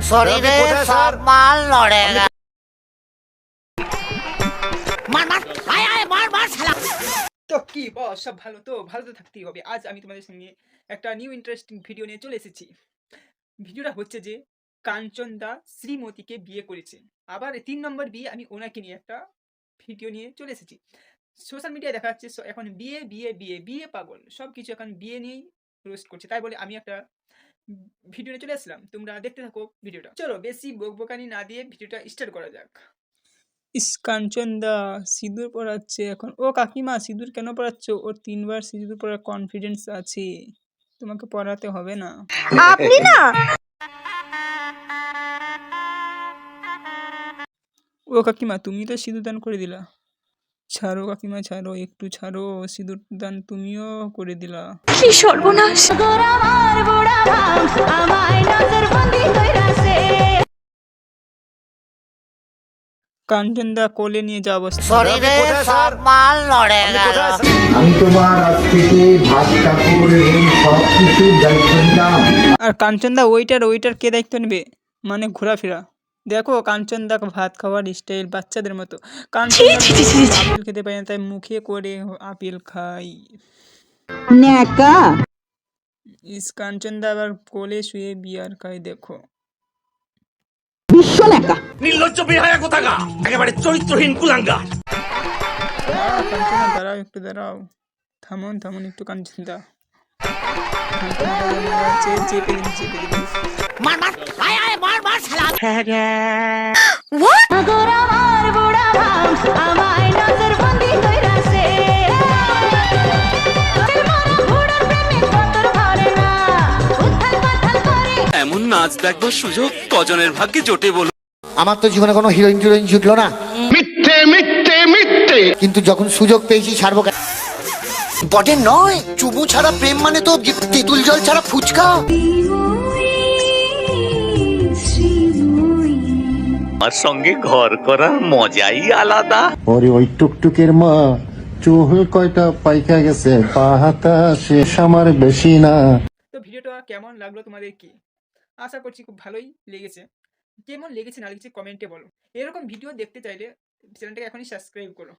শরীরে সব মাল নড়েগা। মার মার আয় আয় মার মার শালা। তো কি বস, সব ভালো তো? ভালো তো থাকতেই হবে। আজ আমি তোমাদের সঙ্গে একটা নিউ ইন্টারেস্টিং ভিডিও নিয়ে চলে এসেছি। ভিডিওটা হচ্ছে যে কাঞ্চন দা শ্রীমতীকে বিয়ে করেছে, আবার 3 নম্বর বিয়ে। আমি ওনাকে নিয়ে একটা ভিডিও নিয়ে চলে এসেছি। সোশ্যাল মিডিয়ায় দেখা যাচ্ছে এখন বিয়ে বিয়ে বিয়ে বিয়ে পাগল, সব কিছু এখন বিয়ে নিয়েই রোস্ট করছে। তাই বলে আমি একটা ভিডিও নিয়ে চলে আসলাম, তোমরা দেখতে থাকো ভিডিওটা। চলো বেশি বকবকানি না দিয়ে ভিডিওটা স্টার্ট করা যাক। ইস কাঞ্চন দা সিঁদুর পরাচ্ছে এখন। ও কাকিমা, সিঁদুর কেন পরাচ্ছ? ওর 3বার সিঁদুর পরার কনফিডেন্স আছে, তোমাকে পরাতে হবে না। আপনি না ও কাকিমা, তুমি তো সিঁদুর দান করে দিলা। ছাড়ো কাকিমা ছাড়ো, একটু ছাড়ো, সিঁদুর দান তুমিও করে দিলা। কি সর্বনাশ আমার বুড়া ভাম আমায় নজরবন্দি কইরাছে। কাঞ্চন দা কোলে নিয়ে যাওয়া অবস্থা। শরীরে সব মাল নড়েগা। আমি তোমার আজ থেকে ভাত কাপড় এবং সব কিছুর দায়িত্ব নিলাম। আর কাঞ্চন দা ওইটার কে দায়িত্ব নেবে? মানে ঘোরাফেরা দেখো, কাঞ্চন দা ভাত খাওয়ার স্টাইল বাচ্চাদের মতো। কাঞ্চন দা আপেল খেতে পারে না, তাই মুখে করে আপেল খাই। ন্যাকা ইস কাঞ্চন দা আবার কোলে শুয়ে বিয়ার খাই দেখো। বিশ্ব ন্যাকা নির্লজ্জ বেহায়া কোথাকা, একেবারে চরিত্রহীন কুলাঙ্গার। কাঞ্চন দা দাঁড়াও, একটু দাঁড়াও, থামুন একটু কাঞ্চন দা। চেপে দিন। মার মার আয় আয় মার মার শালা। আগর আমার বুড়া ভাম আমায় নজরবন্দি কইরাছে। বুড়ার প্রেমে কতর ভরে না উথাল পাথাল করে। এমন নাচ দেখবার সুযোগ কজনের ভাগ্যে জোটে বলো। আমার তো জীবনে কোনো হিরোইন টিরোইন জুটলো না, মিথ্যে মিথ্যে মিথ্যে। কিন্তু যখন সুযোগ পেয়েছি ছাড়বো কেন? বটে নয়, চুবু ছাড়া প্রেম মানে তো তেঁতুল জল ছাড়া ফুচকা। আমার সঙ্গে ঘর করার মজাই আলাদা। ওরে ওই টুকটুকের মা চুল কয়টা পাইকা গেছে, পা হাতা শেষ আমার বেশি না। তো ভিডিওটা কেমন লাগলো তোমাদের? কি আশা করছি খুব ভালোই লেগেছে। কেমন লেগেছে না লেগেছে কমেন্টে বলো। এরকম ভিডিও দেখতে চাইলে চ্যানেলটাকে এখনই সাবস্ক্রাইব করো।